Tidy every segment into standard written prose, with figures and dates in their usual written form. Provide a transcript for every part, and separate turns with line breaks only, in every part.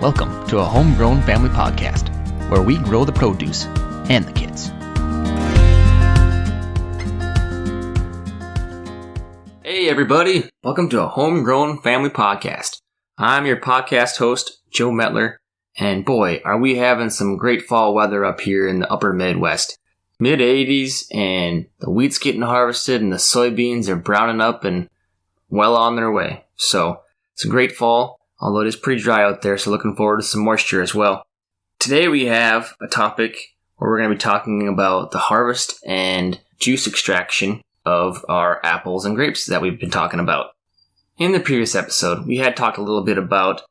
Welcome to a homegrown family podcast where we grow the produce and the kids. Hey everybody, welcome to a homegrown family podcast. I'm your podcast host, Joe Metler, and boy, are we having some great fall weather up here in the upper Midwest. Mid-80s, and the wheat's getting harvested, and the soybeans are browning up and well on their way. So, it's a great fall, although it is pretty dry out there, so looking forward to some moisture as well. Today we have a topic where we're going to be talking about the harvest and juice extraction of our apples and grapes that we've been talking about. In the previous episode, we had talked a little bit about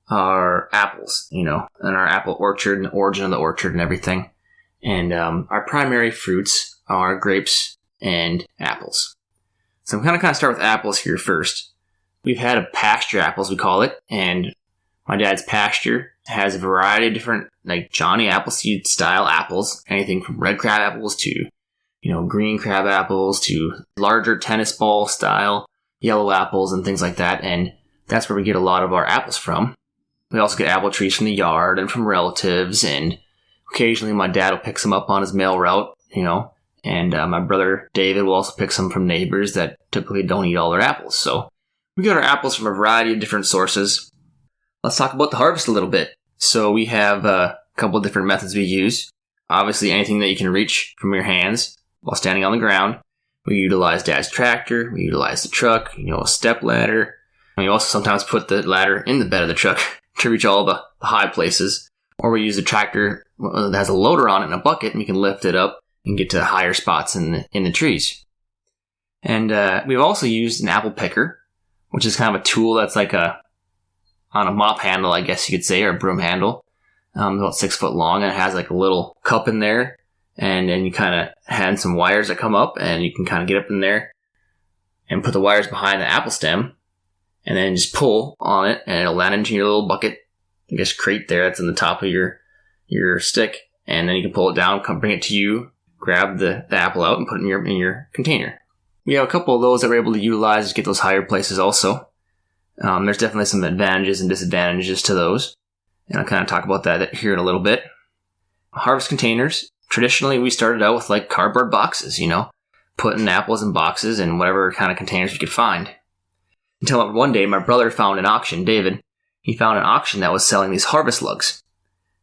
our apples, and our apple orchard and the origin of the orchard and everything. And our primary fruits are grapes and apples. So I'm going to kind of start with apples here first. We've had a pasture apples, we call it, and my dad's pasture has a variety of different, like Johnny Appleseed style apples, anything from red crab apples to, green crab apples to larger tennis ball style yellow apples and things like that. And that's where we get a lot of our apples from. We also get apple trees from the yard and from relatives, and occasionally my dad will pick some up on his mail route, and my brother David will also pick some from neighbors that typically don't eat all their apples. So we get our apples from a variety of different sources. Let's talk about the harvest a little bit. So we have a couple of different methods we use. Obviously, anything that you can reach from your hands while standing on the ground. We utilize Dad's tractor. We utilize the truck, a step ladder. And we also sometimes put the ladder in the bed of the truck to reach all the high places. Or we use a tractor that has a loader on it and a bucket, and we can lift it up and get to higher spots in the trees. And we've also used an apple picker, which is kind of a tool that's like on a mop handle, I guess you could say, or a broom handle, about 6 foot long, and it has like a little cup in there, and then you kind of had some wires that come up, and you can kind of get up in there and put the wires behind the apple stem, and then just pull on it, and it'll land into your little bucket, I guess crate there that's in the top of your stick, and then you can pull it down, bring it to you, grab the apple out, and put it in your container. We have a couple of those that we're able to utilize to get those higher places also. There's definitely some advantages and disadvantages to those, and I'll kind of talk about that here in a little bit. Harvest containers. Traditionally, we started out with like cardboard boxes, putting apples in boxes and whatever kind of containers we could find. Until one day, my brother found an auction, David. He found an auction that was selling these harvest lugs.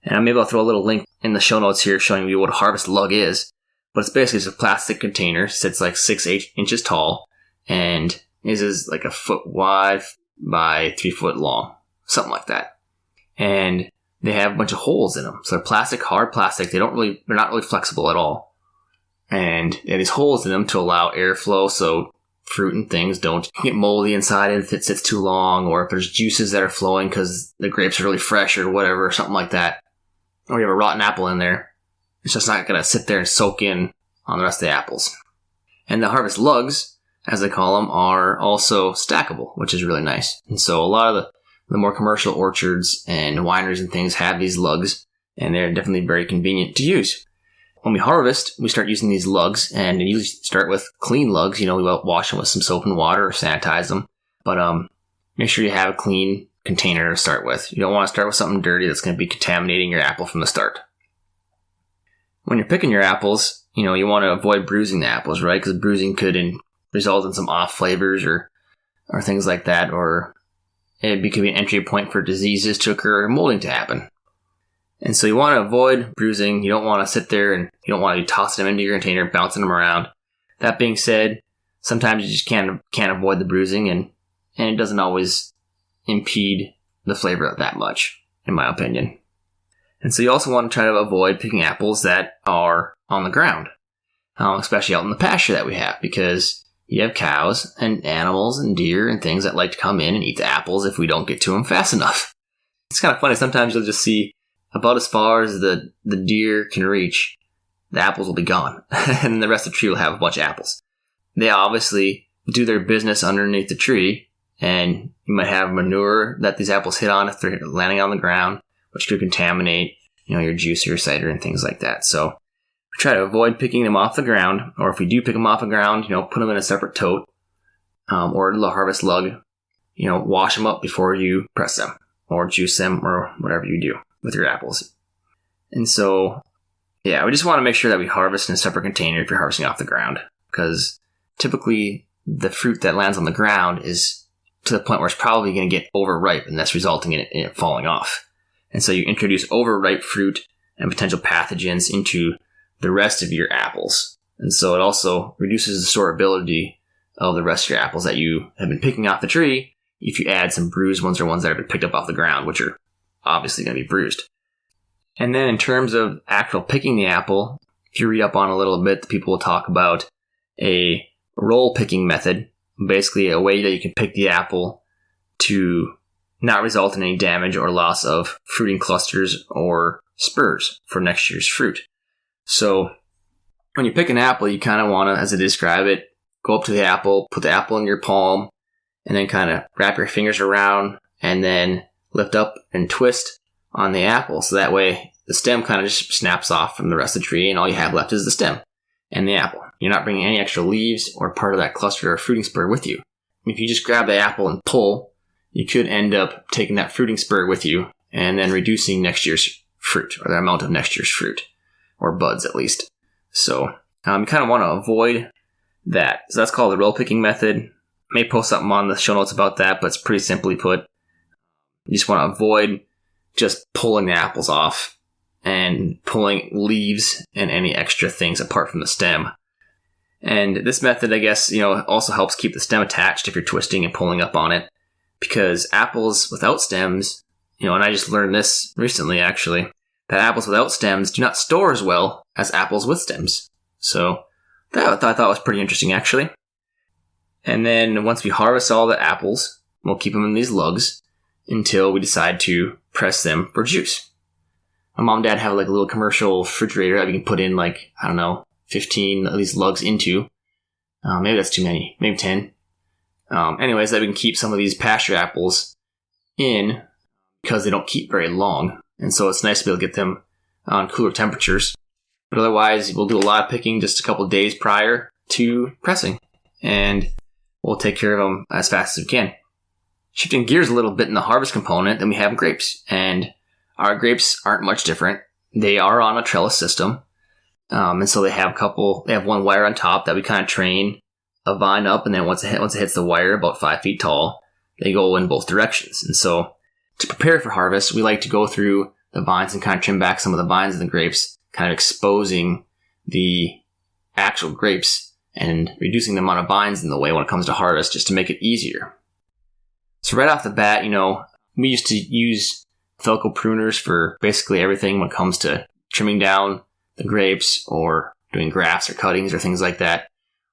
And maybe I'll throw a little link in the show notes here showing you what a harvest lug is. But it's basically just a plastic container, sits like 6-8 inches tall, and is like a foot wide by 3 foot long. Something like that. And they have a bunch of holes in them. So they're plastic, hard plastic. They're not really flexible at all. And they have these holes in them to allow airflow so fruit and things don't get moldy inside if it sits too long, or if there's juices that are flowing because the grapes are really fresh or whatever, something like that. Or you have a rotten apple in there. It's just not going to sit there and soak in on the rest of the apples. And the harvest lugs, as they call them, are also stackable, which is really nice. And so a lot of the more commercial orchards and wineries and things have these lugs, and they're definitely very convenient to use. When we harvest, we start using these lugs, and we usually start with clean lugs. We wash them with some soap and water or sanitize them. But make sure you have a clean container to start with. You don't want to start with something dirty that's going to be contaminating your apple from the start. When you're picking your apples, you want to avoid bruising the apples, right? Because bruising could result in some off flavors or things like that, or it could be an entry point for diseases to occur or molding to happen. And so you want to avoid bruising. You don't want to sit there and you don't want to be tossing them into your container, bouncing them around. That being said, sometimes you just can't avoid the bruising, and it doesn't always impede the flavor that much, in my opinion. And so you also want to try to avoid picking apples that are on the ground, especially out in the pasture that we have, because you have cows and animals and deer and things that like to come in and eat the apples if we don't get to them fast enough. It's kind of funny. Sometimes you'll just see about as far as the deer can reach, the apples will be gone, and the rest of the tree will have a bunch of apples. They obviously do their business underneath the tree, and you might have manure that these apples hit on if they're landing on the ground, which could contaminate, your juice or your cider and things like that. So we try to avoid picking them off the ground, or if we do pick them off the ground, put them in a separate tote, or a harvest lug. Wash them up before you press them. or juice them or whatever you do with your apples. And so, yeah, we just want to make sure that we harvest in a separate container if you're harvesting off the ground, because typically the fruit that lands on the ground is to the point where it's probably going to get overripe, and that's resulting in it falling off. And so you introduce overripe fruit and potential pathogens into the rest of your apples. And so it also reduces the storability of the rest of your apples that you have been picking off the tree if you add some bruised ones or ones that have been picked up off the ground, which are obviously going to be bruised. And then in terms of actual picking the apple, if you read up on a little bit, people will talk about a roll picking method, basically a way that you can pick the apple to not result in any damage or loss of fruiting clusters or spurs for next year's fruit. So when you pick an apple, you kind of want to, as I describe it, go up to the apple, put the apple in your palm, and then kind of wrap your fingers around and then lift up and twist on the apple. So that way the stem kind of just snaps off from the rest of the tree and all you have left is the stem and the apple. You're not bringing any extra leaves or part of that cluster or fruiting spur with you. If you just grab the apple and pull, you could end up taking that fruiting spur with you and then reducing next year's fruit, or the amount of next year's fruit, or buds at least. So you kind of want to avoid that. So that's called the roll picking method. May post something on the show notes about that, but it's pretty simply put. You just want to avoid just pulling the apples off and pulling leaves and any extra things apart from the stem. And this method, I guess, also helps keep the stem attached if you're twisting and pulling up on it, because apples without stems, and I just learned this recently actually, that apples without stems do not store as well as apples with stems. So that I thought was pretty interesting actually. And then once we harvest all the apples, we'll keep them in these lugs until we decide to press them for juice. My mom and dad have like a little commercial refrigerator that we can put in 15 of these lugs into. Maybe that's too many, maybe 10. Anyways, that we can keep some of these pasture apples in because they don't keep very long. And so it's nice to be able to get them on cooler temperatures. But otherwise, we'll do a lot of picking just a couple of days prior to pressing. And we'll take care of them as fast as we can. Shifting gears a little bit in the harvest component, then we have grapes. And our grapes aren't much different. They are on a trellis system. And so they have one wire on top that we kind of train a vine up. And then once it hits the wire about 5 feet tall, they go in both directions. And so to prepare for harvest, we like to go through the vines and kind of trim back some of the vines of the grapes, kind of exposing the actual grapes and reducing the amount of vines in the way when it comes to harvest, just to make it easier. So right off the bat, we used to use Felco pruners for basically everything when it comes to trimming down the grapes or doing grafts or cuttings or things like that.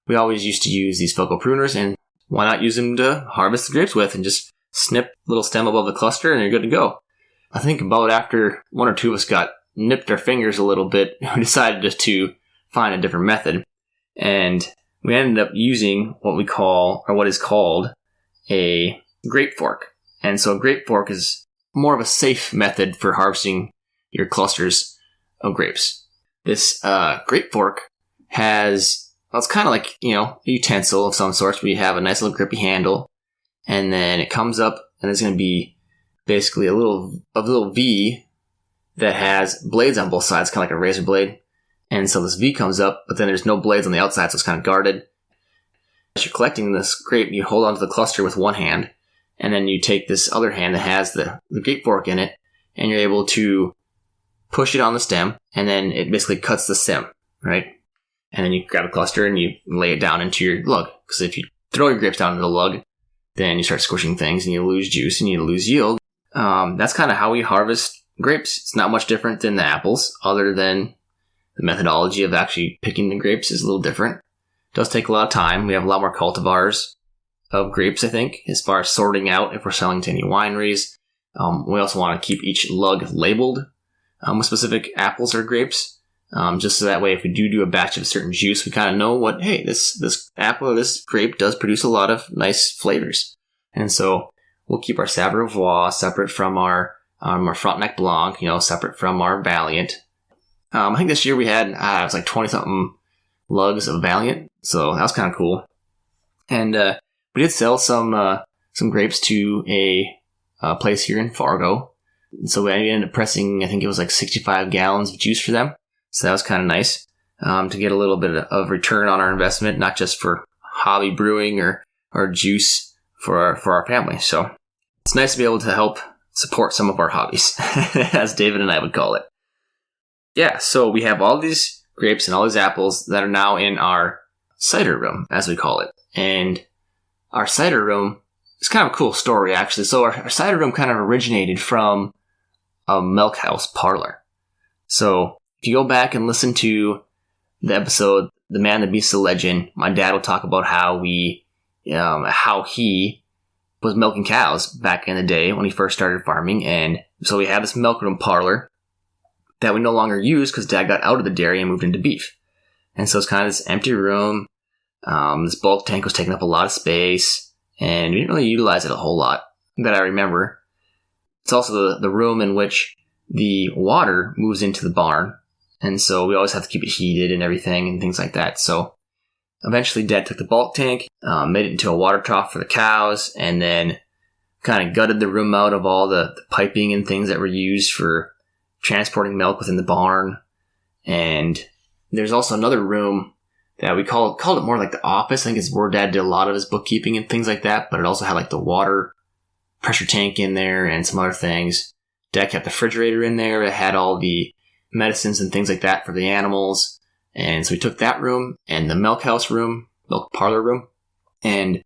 We always used to use these Felco pruners, and why not use them to harvest the grapes with and just snip a little stem above the cluster and you're good to go. I think about after one or two of us got nipped our fingers a little bit, we decided just to find a different method. And we ended up using what is called a grape fork. And so a grape fork is more of a safe method for harvesting your clusters of grapes. This grape fork it's kind of like, a utensil of some sort. We have a nice little grippy handle, and then it comes up and it's going to be basically a little V that has blades on both sides, kind of like a razor blade. And so this V comes up, but then there's no blades on the outside, so it's kind of guarded. As you're collecting this grape, you hold onto the cluster with one hand, and then you take this other hand that has the grape fork in it, and you're able to push it on the stem, and then it basically cuts the stem, right? And then you grab a cluster and you lay it down into your lug. Because if you throw your grapes down into the lug, then you start squishing things and you lose juice and you lose yield. That's kind of how we harvest grapes. It's not much different than the apples, other than the methodology of actually picking the grapes is a little different. It does take a lot of time. We have a lot more cultivars of grapes, I think, as far as sorting out if we're selling to any wineries. We also want to keep each lug labeled with specific apples or grapes. Just so that way, if we do a batch of certain juice, we kind of know this apple or this grape does produce a lot of nice flavors. And so we'll keep our Sauv Rouvois separate from our Frontenac Blanc, separate from our Valiant. I think this year we had, it was like 20-something lugs of Valiant, so that was kind of cool. And we did sell some grapes to a place here in Fargo. And so we ended up pressing, I think it was like 65 gallons of juice for them. So that was kind of nice to get a little bit of return on our investment, not just for hobby brewing or juice for our family. So it's nice to be able to help support some of our hobbies, as David and I would call it. Yeah, so we have all these grapes and all these apples that are now in our cider room, as we call it. And our cider room is kind of a cool story, actually. So our cider room kind of originated from a milk house parlor. So if you go back and listen to the episode, The Man, the Beast, the Legend, my dad will talk about how he was milking cows back in the day when he first started farming. And so we have this milk room parlor that we no longer use because Dad got out of the dairy and moved into beef. And so it's kind of this empty room. This bulk tank was taking up a lot of space, and we didn't really utilize it a whole lot that I remember. It's also the room in which the water moves into the barn. And so we always have to keep it heated and everything and things like that. So eventually Dad took the bulk tank, made it into a water trough for the cows, and then kind of gutted the room out of all the piping and things that were used for transporting milk within the barn. And there's also another room that we called it more like the office. I think it's where Dad did a lot of his bookkeeping and things like that, but it also had like the water pressure tank in there and some other things. Dad kept the refrigerator in there. It had all the medicines and things like that for the animals. And so we took that room and the milk house room, milk parlor room, and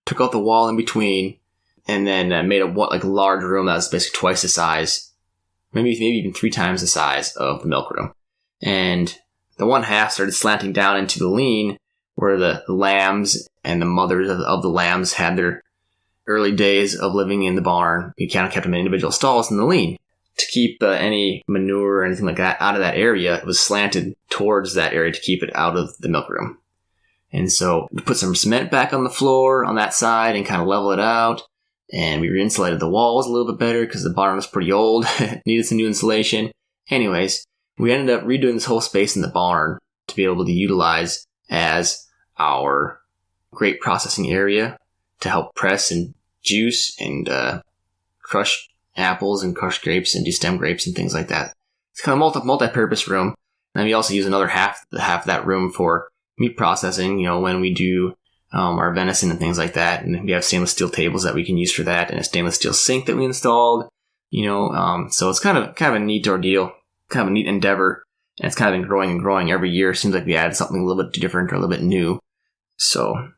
took out the wall in between, and then made a large room that was basically twice the size, maybe even 3 times the size of the milk room. And the one half started slanting down into the lean, where the lambs and the mothers of the lambs had their early days of living in the barn. We kind of kept them in individual stalls in the lean. To keep any manure or anything like that out of that area, it was slanted towards that area to keep it out of the milk room. And so we put some cement back on the floor on that side and kind of level it out. And we re-insulated the walls a little bit better because the barn was pretty old. Needed some new insulation. Anyways, we ended up redoing this whole space in the barn to be able to utilize as our grape processing area to help press and juice and crush apples and crushed grapes and destem grapes and things like that. It's kind of multi-purpose room. And we also use another half of that room for meat processing, when we do our venison and things like that. And we have stainless steel tables that we can use for that, and a stainless steel sink that we installed, so it's kind of a neat ordeal, kind of a neat endeavor. And it's kind of been growing and growing every year. It seems like we added something a little bit different or a little bit new. So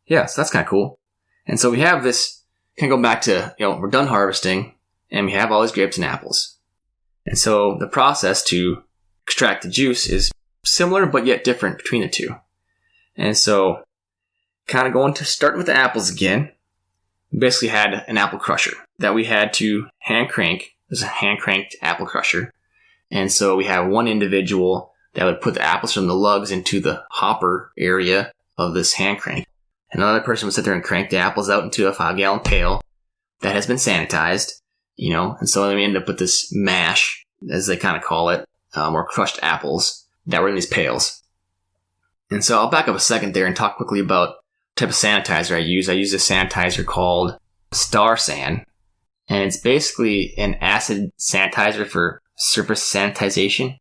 yeah, so that's kind of cool. And so we have this, kind of go back to, we're done harvesting and we have all these grapes and apples. And so the process to extract the juice is similar but yet different between the two. And so kind of going to start with the apples again. We basically had an apple crusher that we had to hand crank. It was a hand cranked apple crusher. And so we have one individual that would put the apples from the lugs into the hopper area of this hand crank. Another person would sit there and crank the apples out into a 5-gallon pail that has been sanitized, and so then we end up with this mash, as they kind of call it, or crushed apples that were in these pails. And so I'll back up a second there and talk quickly about the type of sanitizer I use. I use a sanitizer called Star San, and it's basically an acid sanitizer for surface sanitization.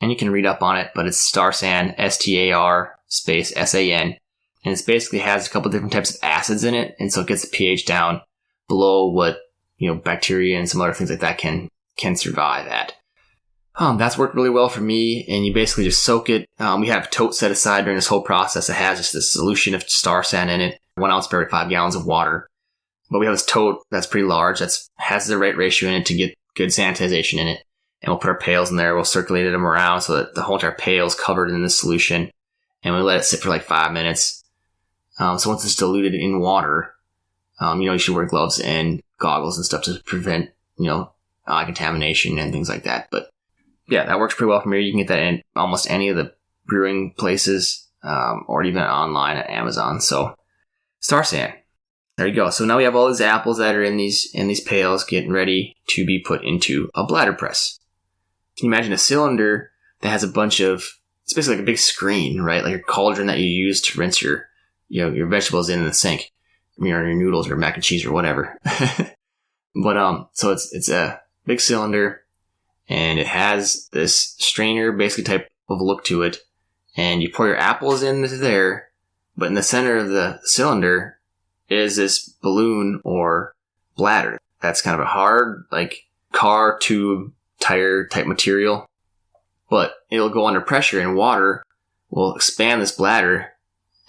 And you can read up on it, but it's Star San, STAR space SAN. And it basically has a couple different types of acids in it, and so it gets the pH down below what bacteria and some other things like that can survive at. That's worked really well for me, and you basically just soak it. We have a tote set aside during this whole process that has just this solution of Star San in it, 1 ounce per every 5 gallons of water. But we have this tote that's pretty large, that has the right ratio in it to get good sanitization in it. And we'll put our pails in there, we'll circulate them around so that the whole entire pail is covered in this solution. And we let it sit for like 5 minutes. So once it's diluted in water, you should wear gloves and goggles and stuff to prevent, eye contamination and things like that. But yeah, that works pretty well for me. You can get that in almost any of the brewing places, or even online at Amazon. So Star San. There you go. So now we have all these apples that are in these pails getting ready to be put into a bladder press. Can you imagine a cylinder that has a bunch of, it's basically like a big screen, right? Like a cauldron that you use to rinse your vegetables in the sink, your noodles or mac and cheese or whatever. But so it's a big cylinder, and it has this strainer basically type of look to it, and you pour your apples into there, but in the center of the cylinder is this balloon or bladder that's kind of a hard, like, car tube tire type material, but it'll go under pressure and water will expand this bladder,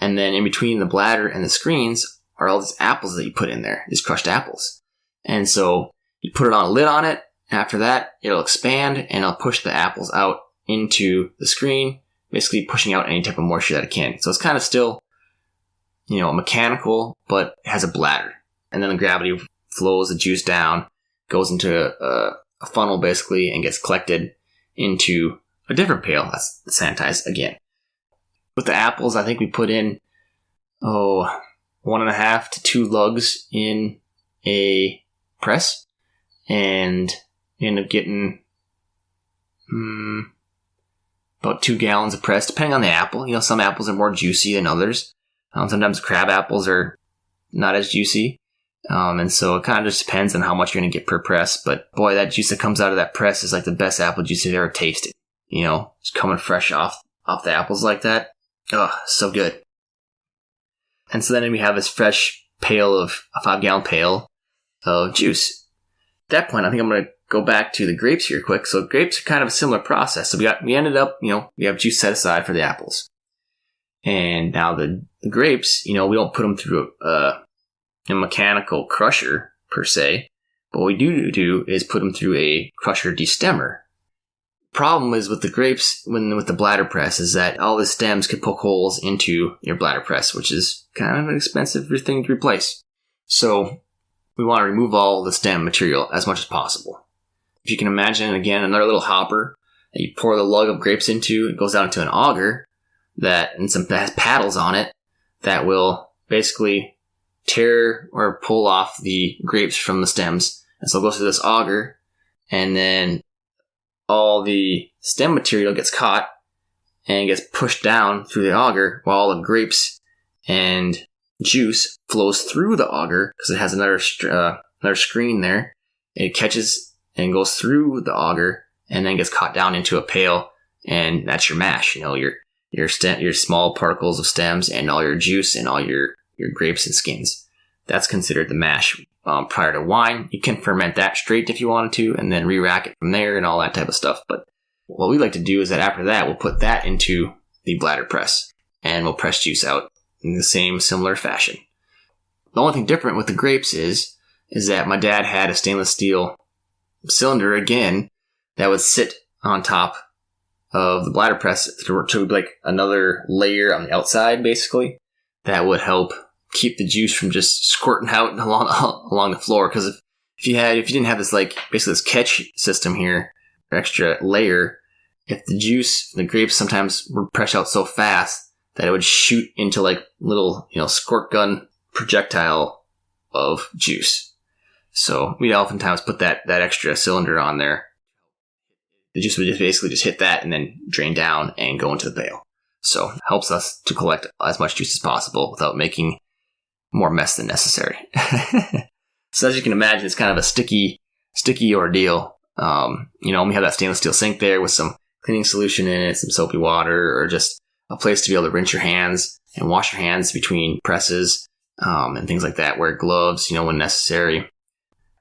and then in between the bladder and the screens are all these apples that you put in there, these crushed apples. And so you put it on a lid on it. After that, it'll expand and it'll push the apples out into the screen, basically pushing out any type of moisture that it can. So it's kind of still, mechanical, but it has a bladder. And then the gravity flows the juice down, goes into a funnel basically, and gets collected into a different pail that's sanitized again. With the apples, I think we put in, 1.5 to 2 lugs in a press, and end up getting about 2 gallons of press, depending on the apple. Some apples are more juicy than others. Sometimes crab apples are not as juicy. And so it kind of just depends on how much you're going to get per press. But boy, that juice that comes out of that press is like the best apple juice I've ever tasted. Just coming fresh off the apples like that. Oh, so good. And so then we have this fresh pail of a 5-gallon pail of juice. At that point, I think I'm going to go back to the grapes here quick. So grapes are kind of a similar process. So we ended up, we have juice set aside for the apples. And now the grapes, we don't put them through a mechanical crusher per se. But what we do is put them through a crusher destemmer. Problem is with the grapes, with the bladder press, is that all the stems could poke holes into your bladder press, which is kind of an expensive thing to replace. So we want to remove all the stem material as much as possible. If you can imagine, again, another little hopper that you pour the lug of grapes into, it goes down into an auger that has paddles on it that will basically tear or pull off the grapes from the stems. And so it goes through this auger, and then all the stem material gets caught and gets pushed down through the auger while all the grapes and juice flows through the auger because it has another screen there. It catches and goes through the auger and then gets caught down into a pail, and that's your mash. Your small particles of stems and all your juice and all your grapes and skins. That's considered the mash. Prior to wine, you can ferment that straight if you wanted to, and then re-rack it from there and all that type of stuff. But what we like to do is that after that, we'll put that into the bladder press, and we'll press juice out in the same similar fashion. The only thing different with the grapes is that my dad had a stainless steel cylinder again that would sit on top of the bladder press to like another layer on the outside, basically, that would help keep the juice from just squirting out along the floor. Because if you didn't have this basically this catch system here, or extra layer, if the grapes sometimes would press out so fast that it would shoot into little squirt gun projectile of juice. So we'd oftentimes put that extra cylinder on there. The juice would just basically hit that and then drain down and go into the pail. So it helps us to collect as much juice as possible without making more mess than necessary. So as you can imagine, it's kind of a sticky ordeal. We have that stainless steel sink there with some cleaning solution in it, some soapy water, or just a place to be able to rinse your hands and wash your hands between presses, and things like that. Wear gloves, when necessary.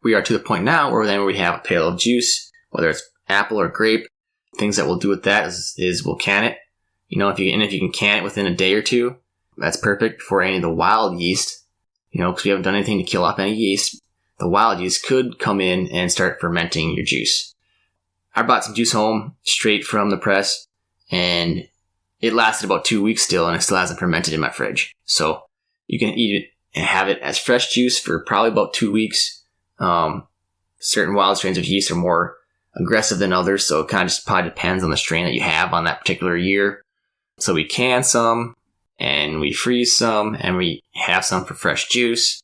We are to the point now where we have a pail of juice, whether it's apple or grape. Things that we'll do with that is we'll can it. If you can can it within a day or two, that's perfect for any of the wild yeast. Because we haven't done anything to kill off any yeast. The wild yeast could come in and start fermenting your juice. I brought some juice home straight from the press, and it lasted about 2 weeks still, and it still hasn't fermented in my fridge. So you can eat it and have it as fresh juice for probably about 2 weeks. Certain wild strains of yeast are more aggressive than others, so it kind of just probably depends on the strain that you have on that particular year. So we can some, and we freeze some, and we have some for fresh juice.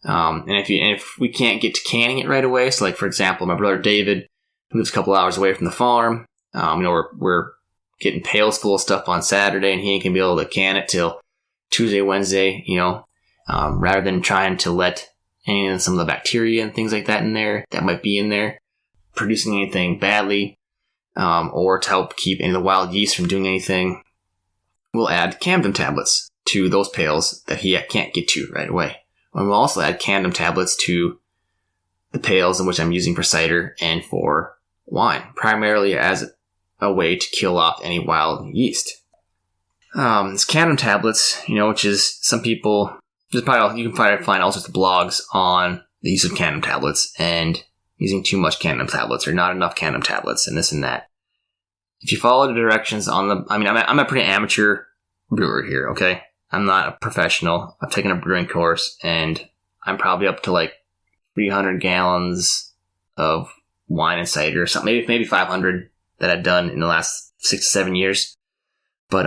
And if we can't get to canning it right away, so for example, my brother David lives a couple hours away from the farm. We're getting pails full of stuff on Saturday, and he ain't gonna be able to can it till Tuesday, Wednesday. Rather than trying to let and some of the bacteria and things like that in there that might be in there producing anything badly, or to help keep any of the wild yeast from doing anything, we'll add Camden tablets to those pails that he can't get to right away. And we'll also add Camden tablets to the pails in which I'm using for cider and for wine, primarily as a way to kill off any wild yeast. It's Camden tablets, which is some people, you can find all sorts of blogs on the use of Camden tablets and using too much Camden tablets or not enough Camden tablets and this and that. If you follow the directions I'm a pretty amateur brewer here, okay? I'm not a professional. I've taken a brewing course and I'm probably up to like 300 gallons of wine and cider or something, maybe 500 that I've done in the last 6 to 7 years. But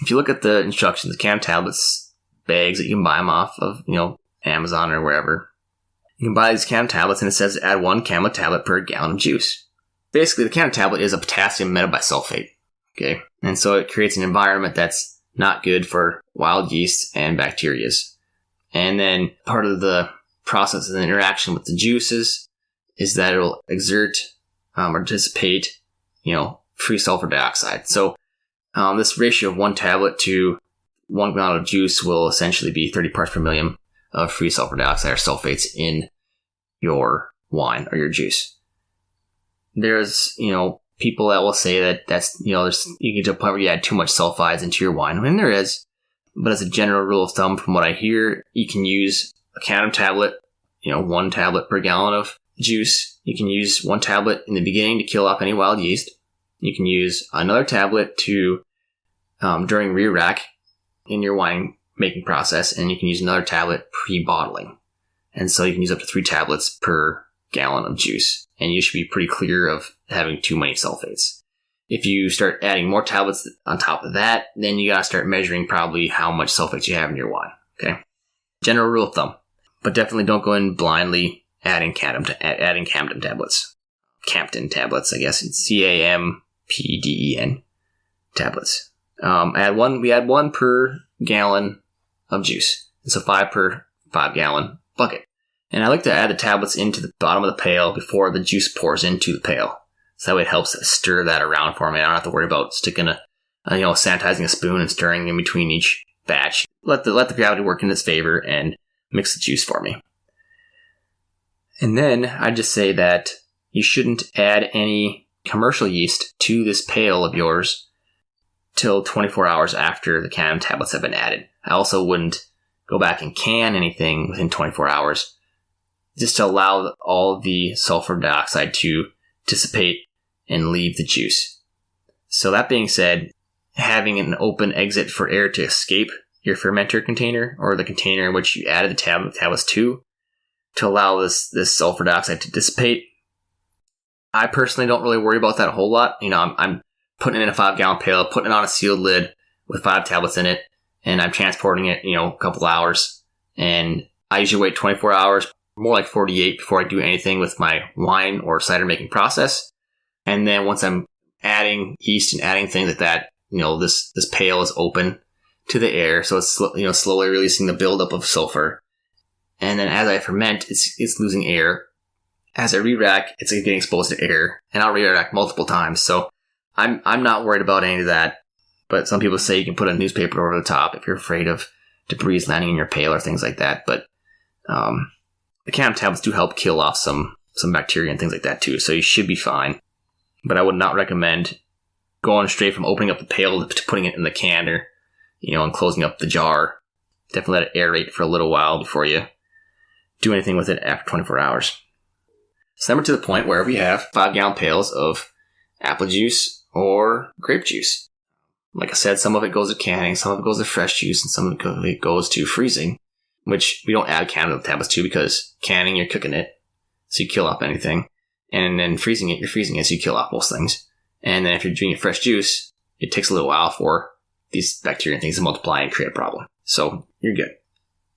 if you look at the instructions, the Camden tablets bags that you can buy them off of, Amazon or wherever, you can buy these Camden tablets and it says add 1 Camden tablet per gallon of juice. Basically, the Camden tablet is a potassium metabisulfate, okay? And so it creates an environment that's not good for wild yeast and bacteria. And then part of the process of the interaction with the juices is that it'll exert or dissipate, free sulfur dioxide. So this ratio of 1 tablet to 1 gallon of juice will essentially be 30 parts per million of free sulfur dioxide or sulfates in your wine or your juice. There's, people that will say that that's, you get to a point where you add too much sulfides into your wine. And there is. But as a general rule of thumb, from what I hear, you can use a Camden tablet, 1 tablet per gallon of juice. You can use 1 tablet in the beginning to kill off any wild yeast. You can use another tablet during re-rack in your wine making process, and you can use another tablet pre-bottling. And so you can use up to 3 tablets per gallon of juice, and you should be pretty clear of having too many sulfates. If you start adding more tablets on top of that, then you gotta start measuring probably how much sulfates you have in your wine, okay? General rule of thumb. But definitely don't go in blindly adding Camden tablets. Campden tablets, I guess. It's CAMPDEN tablets. We add 1 per gallon of juice. So 5 per 5 gallon bucket. And I like to add the tablets into the bottom of the pail before the juice pours into the pail. So that way it helps stir that around for me. I don't have to worry about sticking sanitizing a spoon and stirring in between each batch. Let the gravity work in its favor and mix the juice for me. And then I just say that you shouldn't add any commercial yeast to this pail of yours till 24 hours after the Camden tablets have been added. I also wouldn't go back and can anything within 24 hours, just to allow all the sulfur dioxide to dissipate and leave the juice. So that being said, having an open exit for air to escape your fermenter container or the container in which you added the tablets to allow this sulfur dioxide to dissipate. I personally don't really worry about that a whole lot. I'm putting it in a 5-gallon pail, putting it on a sealed lid with 5 tablets in it, and I'm transporting it, a couple hours. And I usually wait 24 hours, more like 48, before I do anything with my wine or cider making process. And then once I'm adding yeast and adding things like that, this pail is open to the air, so it's slowly releasing the buildup of sulfur. And then as I ferment, it's losing air. As I re-rack, it's getting exposed to air, and I'll re-rack multiple times. So I'm not worried about any of that. But some people say you can put a newspaper over the top if you're afraid of debris landing in your pail or things like that. But the Camden tablets do help kill off some bacteria and things like that too. So you should be fine. But I would not recommend going straight from opening up the pail to putting it in the can or, and closing up the jar. Definitely let it aerate for a little while before you do anything with it after 24 hours. So then we're to the point where we have 5-gallon pails of apple juice or grape juice. Like I said, some of it goes to canning, some of it goes to fresh juice, and some of it goes to freezing, which we don't add Camden tablets to because canning, you're cooking it, so you kill off anything. And then freezing it, you're freezing it, so you kill off most things. And then if you're drinking fresh juice, it takes a little while for these bacteria and things to multiply and create a problem. So you're good.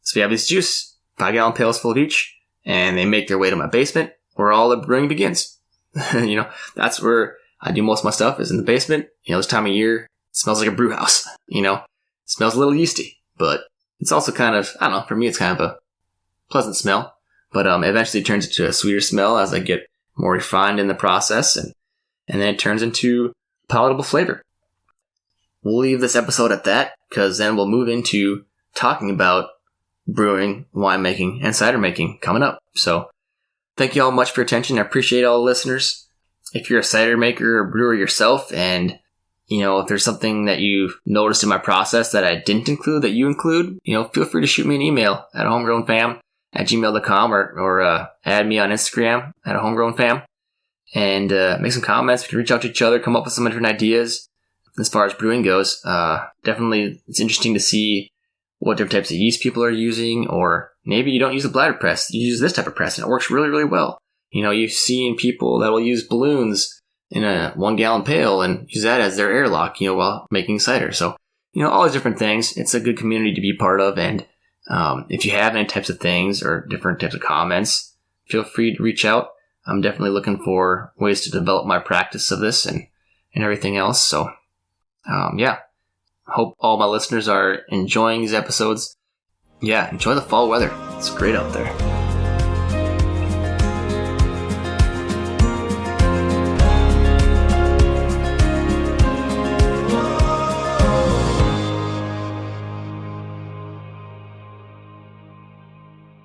So we have this juice, 5-gallon pails full of each, and they make their way to my basement where all the brewing begins. That's where I do most of my stuff, is in the basement. This time of year, it smells like a brew house. It smells a little yeasty, but it's also kind of, I don't know, for me it's kind of a pleasant smell. but eventually it turns into a sweeter smell as I get more refined in the process, and then it turns into palatable flavor. We'll leave this episode at that, because then we'll move into talking about brewing, winemaking, and cider making coming up. So thank you all much for your attention. I appreciate all the listeners. If you're a cider maker or brewer yourself, and if there's something that you've noticed in my process that I didn't include that you include, feel free to shoot me an email at homegrownfam@gmail.com or add me on Instagram at homegrownfam and make some comments. We can reach out to each other, come up with some different ideas. As far as brewing goes, definitely it's interesting to see what different types of yeast people are using, or maybe you don't use a bladder press, you use this type of press and it works really, really well. You've seen people that will use balloons in a 1 gallon pail and use that as their airlock, while making cider. So, all these different things. It's a good community to be part of. And if you have any types of things or different types of comments, feel free to reach out. I'm definitely looking for ways to develop my practice of this and everything else. So, hope all my listeners are enjoying these episodes. Yeah, enjoy the fall weather. It's great out there.